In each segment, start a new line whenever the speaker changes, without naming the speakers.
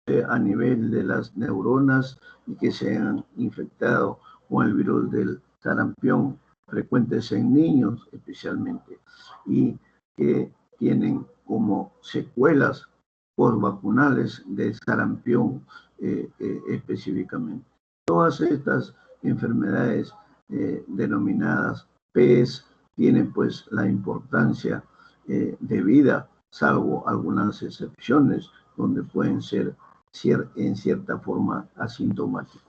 a nivel de las neuronas y que se han infectado con el virus del sarampión, frecuentes en niños especialmente, y que tienen como secuelas postvacunales de sarampión específicamente. Todas estas enfermedades denominadas PES tienen pues la importancia debida, salvo algunas excepciones donde pueden ser en cierta forma asintomáticos.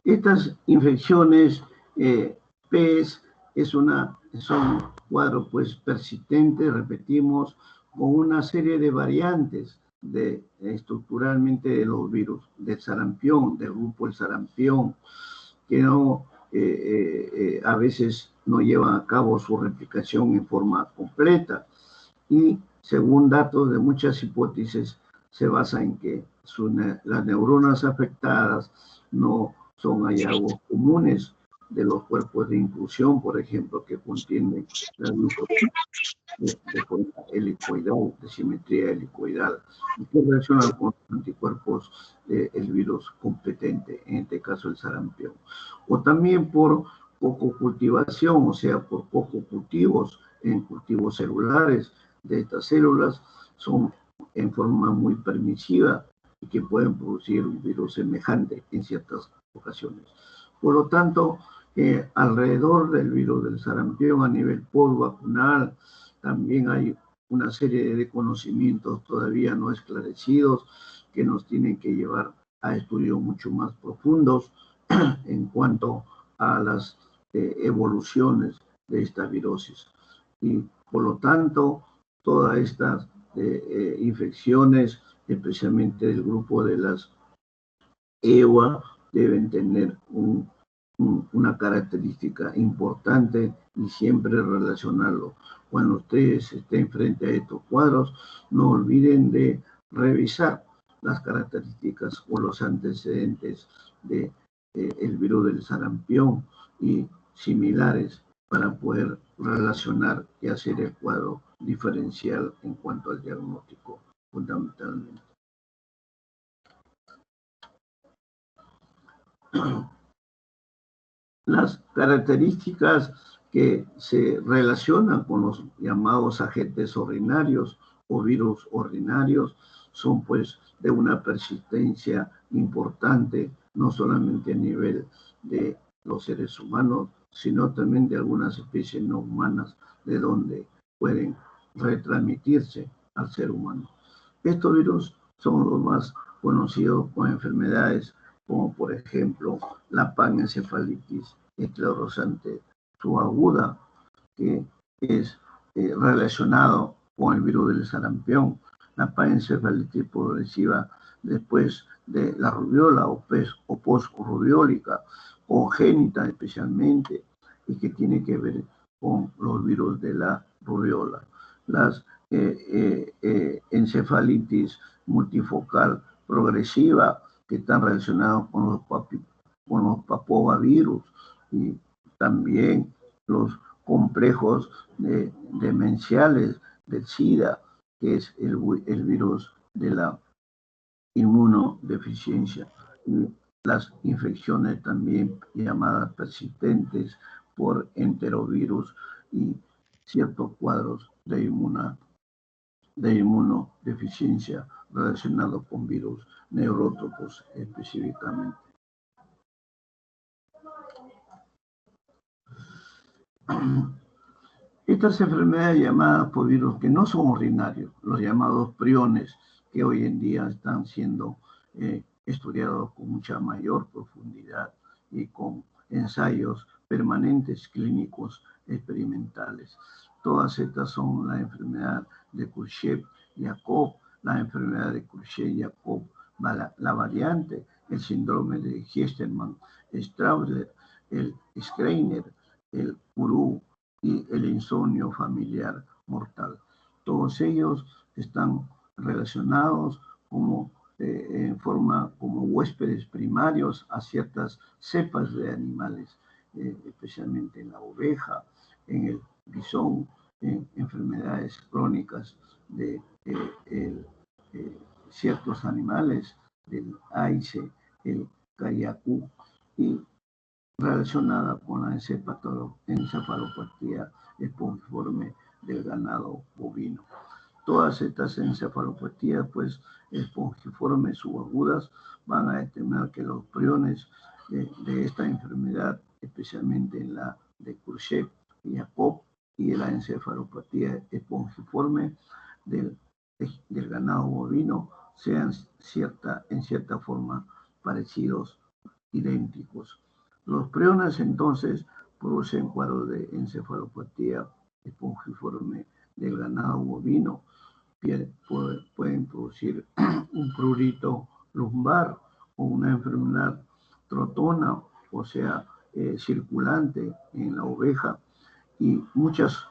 Estas infecciones PES son cuadros pues persistentes, repetimos, con una serie de variantes estructuralmente de los virus, del sarampión, del grupo del sarampión, que no, a veces no llevan a cabo su replicación en forma completa y según datos de muchas hipótesis se basa en que las neuronas afectadas no son hallazgos comunes de los cuerpos de inclusión, por ejemplo, que contienen la glucosa de forma helicoidal, de simetría helicoidal, y que relacionan con los anticuerpos del virus competente, en este caso el sarampión. O también por poco cultivación, o sea, por poco cultivos en cultivos celulares de estas células, son en forma muy permisiva y que pueden producir un virus semejante en ciertas ocasiones. Por lo tanto, alrededor del virus del sarampión a nivel postvacunal también hay una serie de conocimientos todavía no esclarecidos que nos tienen que llevar a estudios mucho más profundos en cuanto a las evoluciones de esta virosis. Y por lo tanto, todas estas infecciones, especialmente del grupo de las EUA, deben tener una característica importante y siempre relacionarlo. Cuando ustedes estén frente a estos cuadros, no olviden de revisar las características o los antecedentes de el virus del sarampión y similares para poder relacionar y hacer el cuadro diferencial en cuanto al diagnóstico, fundamentalmente. Las características que se relacionan con los llamados agentes ordinarios o virus ordinarios son pues de una persistencia importante, no solamente a nivel de los seres humanos, sino también de algunas especies no humanas, de donde pueden retransmitirse al ser humano. Estos virus son los más conocidos con enfermedades como por ejemplo la panencefalitis esclerosante subaguda, que es relacionado con el virus del sarampión, la panencefalitis progresiva después de la rubiola o post-rubiólica, congénita especialmente, y que tiene que ver con los virus de la rubiola. Las encefalitis multifocal progresiva, que están relacionados con los papovavirus y también los complejos demenciales del SIDA, que es el virus de la inmunodeficiencia, y las infecciones también llamadas persistentes por enterovirus y ciertos cuadros de inmunodeficiencia relacionados con virus neurótropos específicamente. Estas enfermedades llamadas por virus que no son ordinarios, los llamados priones, que hoy en día están siendo estudiados con mucha mayor profundidad y con ensayos permanentes clínicos experimentales. Todas estas son la enfermedad de Khrushchev-Jacob, la enfermedad de Khrushchev-Jacob, la variante, el síndrome de Giestermann-Straussler, el Schreiner, el Uru y el insomnio familiar mortal. Todos ellos están relacionados en forma como huéspedes primarios a ciertas cepas de animales, especialmente en la oveja, en el bisón, en enfermedades crónicas de ciertos animales, del aice, el cayacú, y relacionada con la encefalopatía espongiforme del ganado bovino. Todas estas encefalopatías, pues, espongiformes subagudas, van a determinar que los priones de esta enfermedad, especialmente en la de Khrushchev-Jacob y la encefalopatía espongiforme del ganado bovino, sean en cierta forma parecidos, idénticos. Los priones, entonces, producen cuadros de encefalopatía espongiforme del ganado bovino. Pueden producir un prurito lumbar o una enfermedad trotona, o sea, circulante en la oveja, y muchas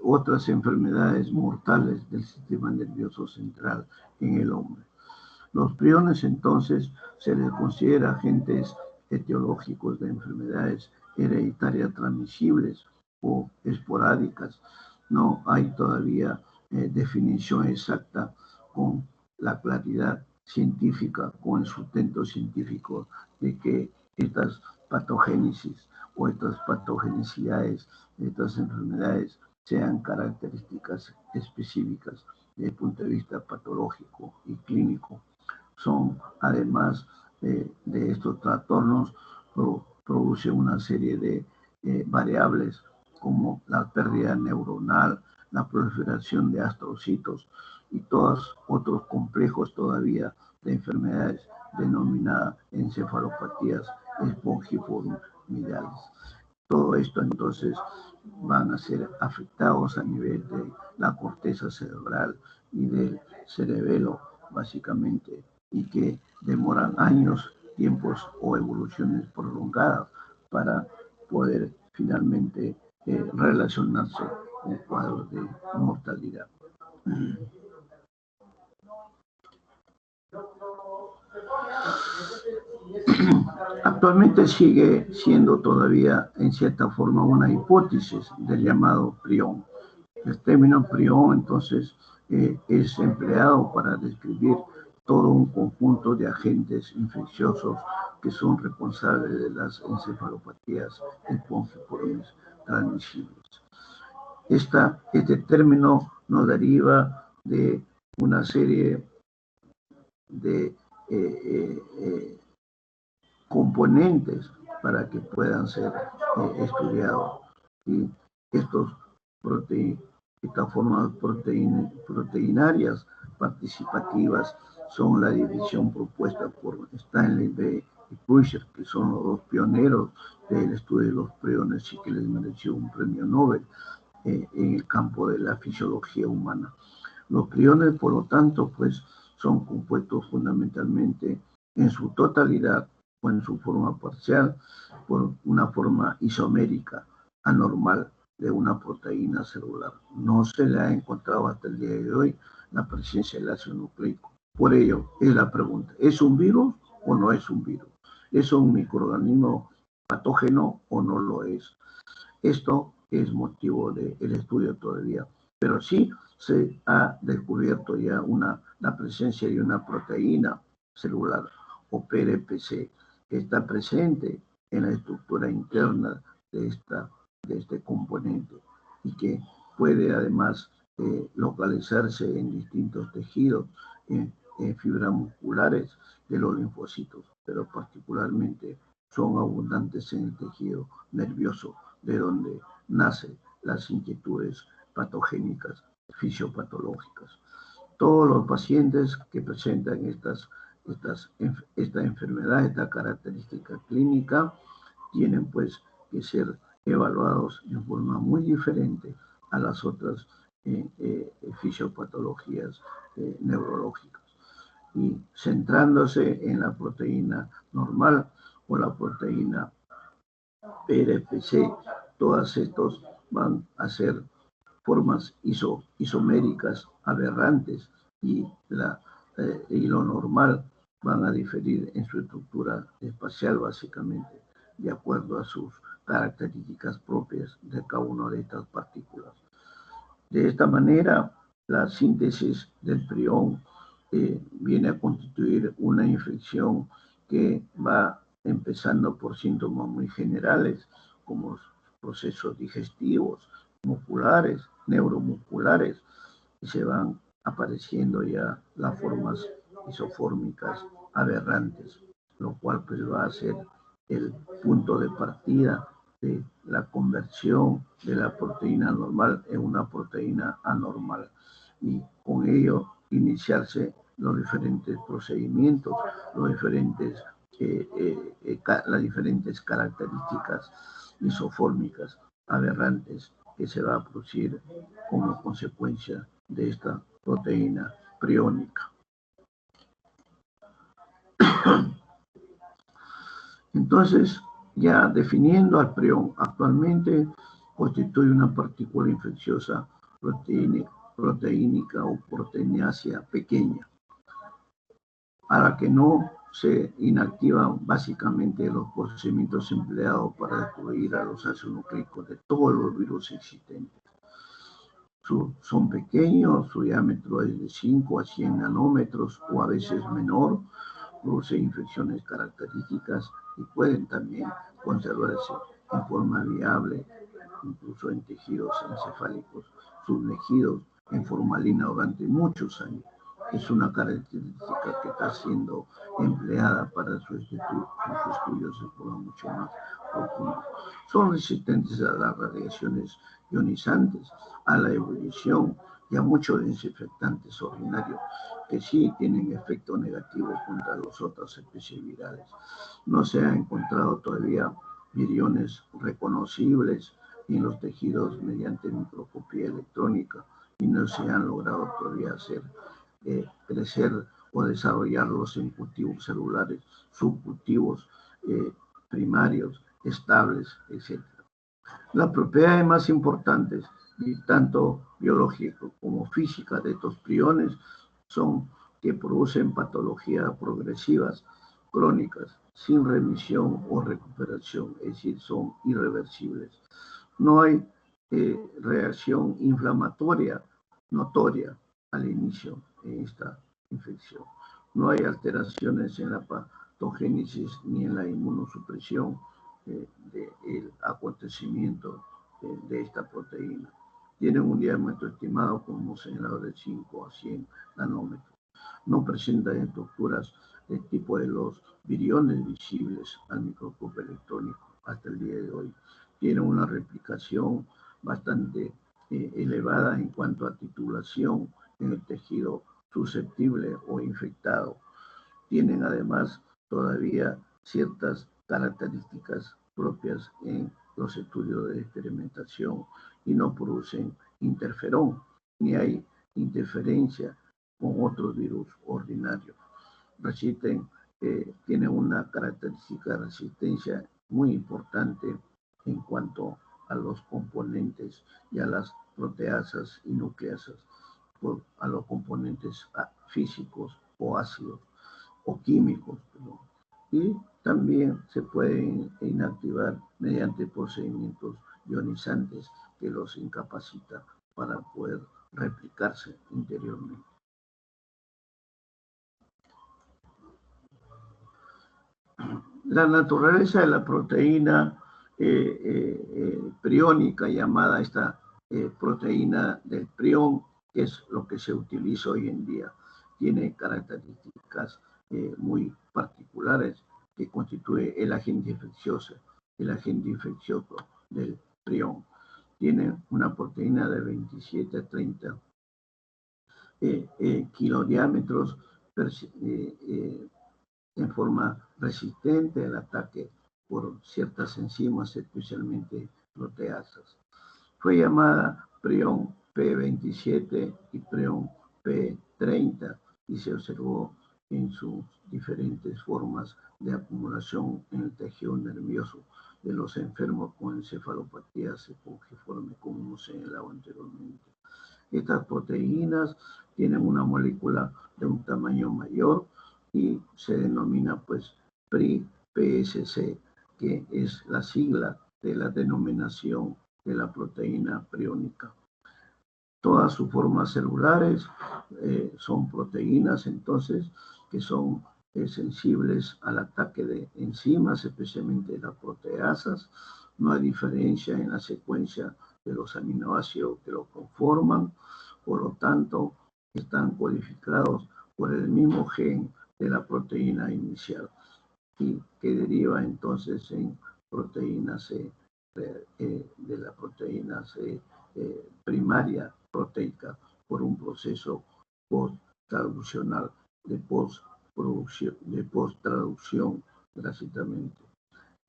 otras enfermedades mortales del sistema nervioso central en el hombre. Los priones, entonces, se les considera agentes etiológicos de enfermedades hereditarias transmisibles o esporádicas. No hay todavía definición exacta con la claridad científica, con el sustento científico de que estas patogénesis o estas patogenicidades, estas enfermedades sean características específicas desde el punto de vista patológico y clínico. Son, además de estos trastornos, produce una serie de variables como la pérdida neuronal, la proliferación de astrocitos y todos otros complejos todavía de enfermedades denominadas encefalopatías espongiformidales. Todo esto, entonces, van a ser afectados a nivel de la corteza cerebral y del cerebelo, básicamente, y que demoran años, tiempos o evoluciones prolongadas para poder finalmente relacionarse con cuadros de mortalidad. Actualmente sigue siendo todavía en cierta forma una hipótesis del llamado prión. El término prión, entonces, es empleado para describir todo un conjunto de agentes infecciosos que son responsables de las encefalopatías espongiformes transmisibles. Este término nos deriva de una serie de componentes para que puedan ser estudiados. Y estas formas proteinarias participativas son la división propuesta por Stanley B. y Crusher, que son los dos pioneros del estudio de los priones y que les mereció un premio Nobel en el campo de la fisiología humana. Los priones, por lo tanto, pues, son compuestos fundamentalmente en su totalidad o en su forma parcial por una forma isomérica anormal de una proteína celular. No se le ha encontrado hasta el día de hoy la presencia del ácido nucleico. Por ello, es la pregunta: ¿es un virus o no es un virus? ¿Es un microorganismo patógeno o no lo es? Esto es motivo del estudio todavía, pero sí se ha descubierto ya la presencia de una proteína celular o PRPC que está presente en la estructura interna de este componente y que puede además localizarse en distintos tejidos, en fibras musculares de los linfocitos, pero particularmente son abundantes en el tejido nervioso, de donde nacen las inquietudes patogénicas, fisiopatológicas. Todos los pacientes que presentan esta enfermedad, esta característica clínica, tienen pues que ser evaluados en forma muy diferente a las otras fisiopatologías neurológicas. Y centrándose en la proteína normal o la proteína PRPC, todas estos van a ser formas isoméricas aberrantes y lo normal van a diferir en su estructura espacial básicamente de acuerdo a sus características propias de cada una de estas partículas. De esta manera, la síntesis del prión viene a constituir una infección que va empezando por síntomas muy generales, como procesos digestivos, musculares, neuromusculares, y se van apareciendo ya las formas isofórmicas aberrantes, lo cual pues va a ser el punto de partida de la conversión de la proteína normal en una proteína anormal y con ello iniciarse los diferentes procedimientos, las diferentes características isofórmicas aberrantes que se va a producir como consecuencia de esta proteína priónica. Entonces, ya definiendo al prión, actualmente constituye una partícula infecciosa proteínica o proteínácea pequeña, a la que no se inactivan básicamente los procedimientos empleados para destruir a los ácidos nucleicos de todos los virus existentes. Son pequeños, su diámetro es de 5 a 100 nanómetros o a veces menor, producen infecciones características y pueden también conservarse en forma viable, incluso en tejidos encefálicos sumergidos en formalina durante muchos años. Es una característica que está siendo empleada para sus estudios de forma mucho más profunda. Son resistentes a las radiaciones ionizantes, a la ebullición y a muchos desinfectantes ordinarios que sí tienen efecto negativo contra las otras especies virales. No se ha encontrado todavía viriones reconocibles en los tejidos mediante microscopía electrónica y no se han logrado todavía hacer crecer o desarrollarlos en cultivos celulares, subcultivos primarios, estables, etc. Las propiedades más importantes, tanto biológicas como físicas, de estos priones son que producen patologías progresivas, crónicas, sin remisión o recuperación, es decir, son irreversibles. No hay reacción inflamatoria notoria al inicio de esta infección. No hay alteraciones en la patogénesis ni en la inmunosupresión del acontecimiento de esta proteína. Tienen un diámetro estimado, como señalado, de 5 a 100 nanómetros. No presentan estructuras del tipo de los viriones visibles al microscopio electrónico hasta el día de hoy. Tienen una replicación bastante elevada en cuanto a titulación en el tejido susceptible o infectado. Tienen además todavía ciertas características propias en los estudios de experimentación y no producen interferón, ni hay interferencia con otros virus ordinarios. Tienen una característica de resistencia muy importante en cuanto a los componentes y a las proteasas y nucleasas, a los componentes físicos o ácidos o químicos, y también se pueden inactivar mediante procedimientos ionizantes que los incapacitan para poder replicarse interiormente. La naturaleza de la proteína priónica, llamada esta proteína del prión, que es lo que se utiliza hoy en día, tiene características muy particulares que constituye el agente infeccioso del prión. Tiene una proteína de 27 a 30 kilodiámetros en forma resistente al ataque por ciertas enzimas, especialmente proteasas. Fue llamada prión P27 y prión P30 y se observó en sus diferentes formas de acumulación en el tejido nervioso de los enfermos con encefalopatía espongiforme, como hemos señalado anteriormente. Estas proteínas tienen una molécula de un tamaño mayor y se denomina pues PRI-PSC, que es la sigla de la denominación de la proteína priónica. Todas sus formas celulares son proteínas, entonces, que son sensibles al ataque de enzimas, especialmente las proteasas. No hay diferencia en la secuencia de los aminoácidos que lo conforman, por lo tanto, están codificados por el mismo gen de la proteína inicial y que deriva entonces en proteína C, de la proteína C primaria proteica por un proceso post-traduccional de post-traducción gráficamente.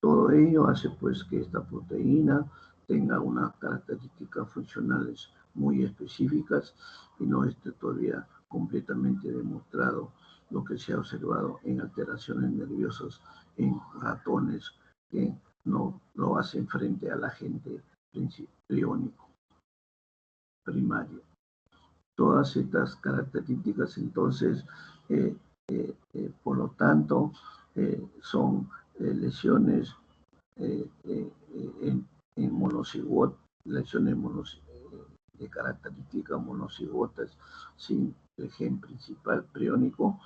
Todo ello hace pues que esta proteína tenga unas características funcionales muy específicas y no esté todavía completamente demostrado lo que se ha observado en alteraciones nerviosas en ratones que no lo hacen frente al agente priónico primario. Todas estas características entonces, por lo tanto, son lesiones en monocigotas, lesiones de características monocigotas sin el gen principal priónico,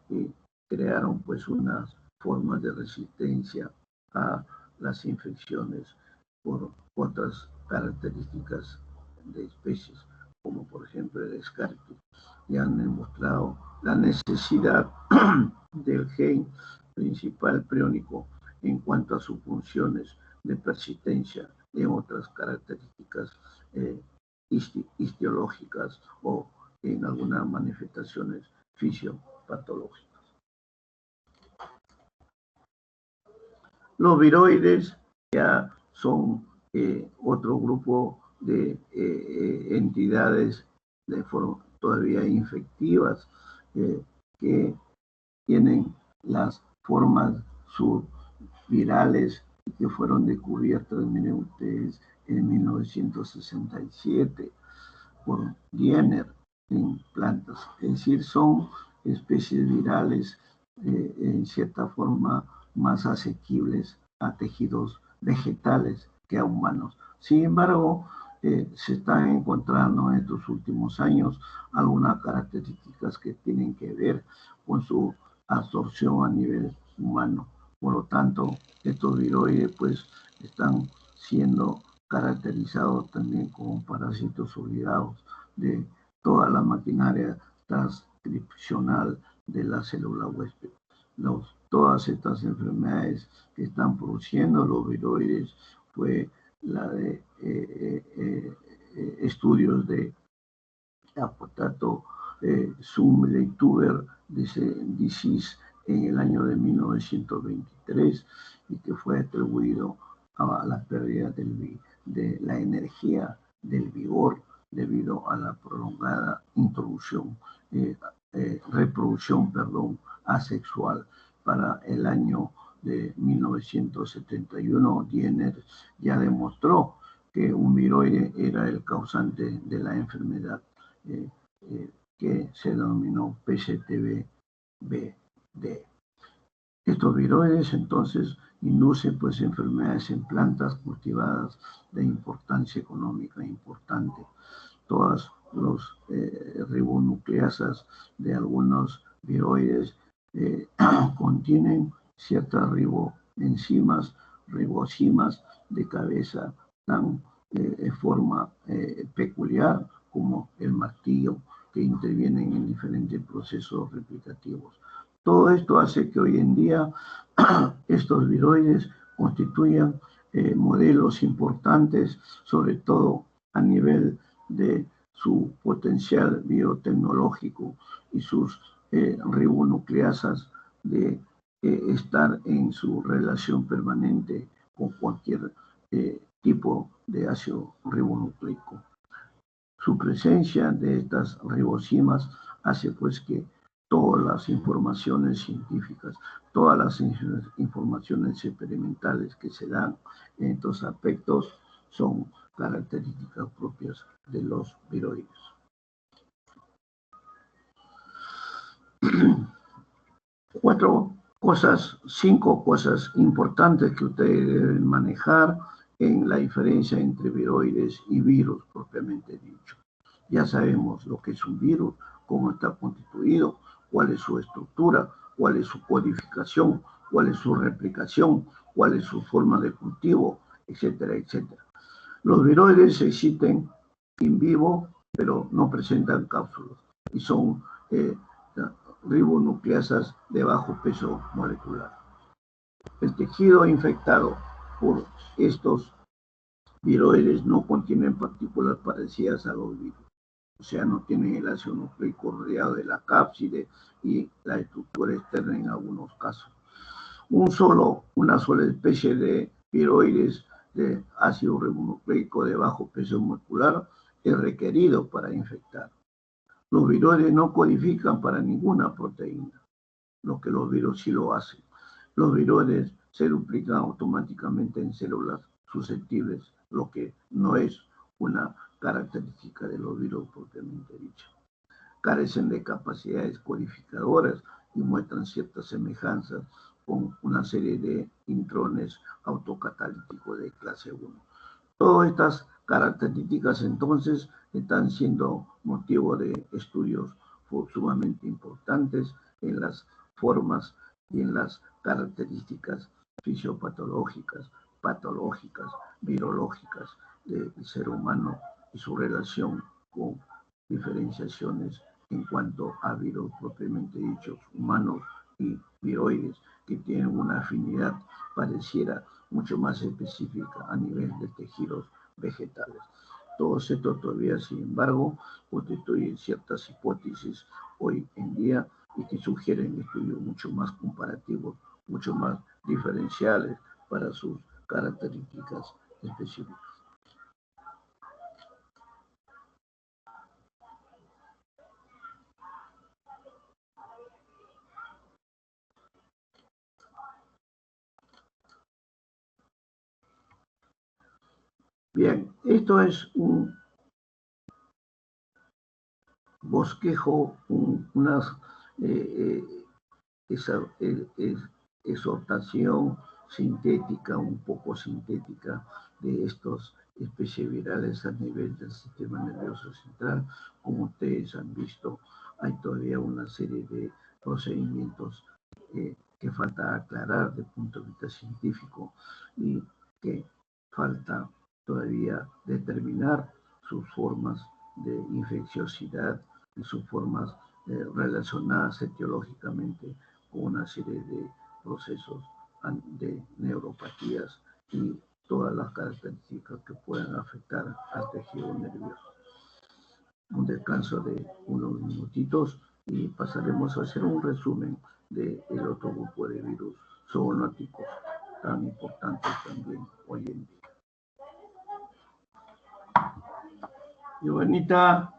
y crearon pues unas formas de resistencia a las infecciones por otras características de especies, como por ejemplo el escarpio, y han demostrado la necesidad del gen principal priónico en cuanto a sus funciones de persistencia en otras características histológicas o en algunas manifestaciones fisiopatológicas. Los viroides ya son otro grupo de entidades de forma todavía infectivas que tienen las formas subvirales que fueron descubiertas, miren ustedes, en 1967 por Diener en plantas. Es decir, son especies virales en cierta forma más asequibles a tejidos vegetales que a humanos. Sin embargo, se están encontrando en estos últimos años algunas características que tienen que ver con su absorción a nivel humano. Por lo tanto, estos viroides pues están siendo caracterizados también como parásitos olvidados de toda la maquinaria transcripcional de la célula huésped. Todas estas enfermedades que están produciendo los viroides fue la de estudios de Apotato Summer-Tuber disease en el año de 1923 y que fue atribuido a la pérdida de la energía, del vigor, debido a la prolongada reproducción asexual. Para el año de 1971, Diener ya demostró que un viroide era el causante de la enfermedad que se denominó PCTB-BD. Estos viroides entonces inducen pues enfermedades en plantas cultivadas de importancia económica importante. Todas las ribonucleasas de algunos viroides contienen ciertas ribosimas de cabeza tan de forma peculiar como el martillo, que intervienen en diferentes procesos replicativos. Todo esto hace que hoy en día estos viroides constituyan modelos importantes, sobre todo a nivel de su potencial biotecnológico y sus ribonucleasas de estar en su relación permanente con cualquier tipo de ácido ribonucleico. Su presencia de estas ribosimas hace pues que todas las informaciones científicas, todas las informaciones experimentales que se dan en estos aspectos son características propias de los viroides. Cinco cosas importantes que ustedes deben manejar en la diferencia entre viroides y virus propiamente dicho. Ya sabemos lo que es un virus, cómo está constituido, cuál es su estructura, cuál es su codificación, cuál es su replicación, cuál es su forma de cultivo, etcétera, etcétera. Los viroides existen in vivo, pero no presentan cápsulas y son ribonucleasas de bajo peso molecular. El tejido infectado por estos viroides no contienen partículas parecidas a los virus. O sea, no tienen el ácido nucleico rodeado de la cápside y la estructura externa en algunos casos. Una sola especie de viroides de ácido ribonucleico de bajo peso molecular es requerido para infectar. Los viroides no codifican para ninguna proteína, lo que los virus sí lo hacen. Los viroides se duplican automáticamente en células susceptibles, lo que no es una característica de los virus propiamente dicho. Carecen de capacidades codificadoras y muestran ciertas semejanzas con una serie de intrones autocatalíticos de clase 1. Todas estas características entonces están siendo motivo de estudios sumamente importantes en las formas y en las características fisiopatológicas, patológicas, virológicas del ser humano y su relación con diferenciaciones en cuanto a virus propiamente dichos, humanos y viroides, que tienen una afinidad pareciera mucho más específica a nivel de tejidos vegetales. Todo esto todavía, sin embargo, constituye ciertas hipótesis hoy en día y que sugieren estudios mucho más comparativos, mucho más diferenciales para sus características específicas. Bien, esto es un bosquejo, una exhortación sintética, un poco sintética, de estos especies virales a nivel del sistema nervioso central. Como ustedes han visto, hay todavía una serie de procedimientos que falta aclarar desde el punto de vista científico y que falta todavía determinar sus formas de infecciosidad y sus formas relacionadas etiológicamente con una serie de procesos de neuropatías y todas las características que puedan afectar al tejido nervioso. Un descanso de unos minutitos y pasaremos a hacer un resumen del otro grupo de virus zoonóticos tan importantes también hoy en día. Giovanita.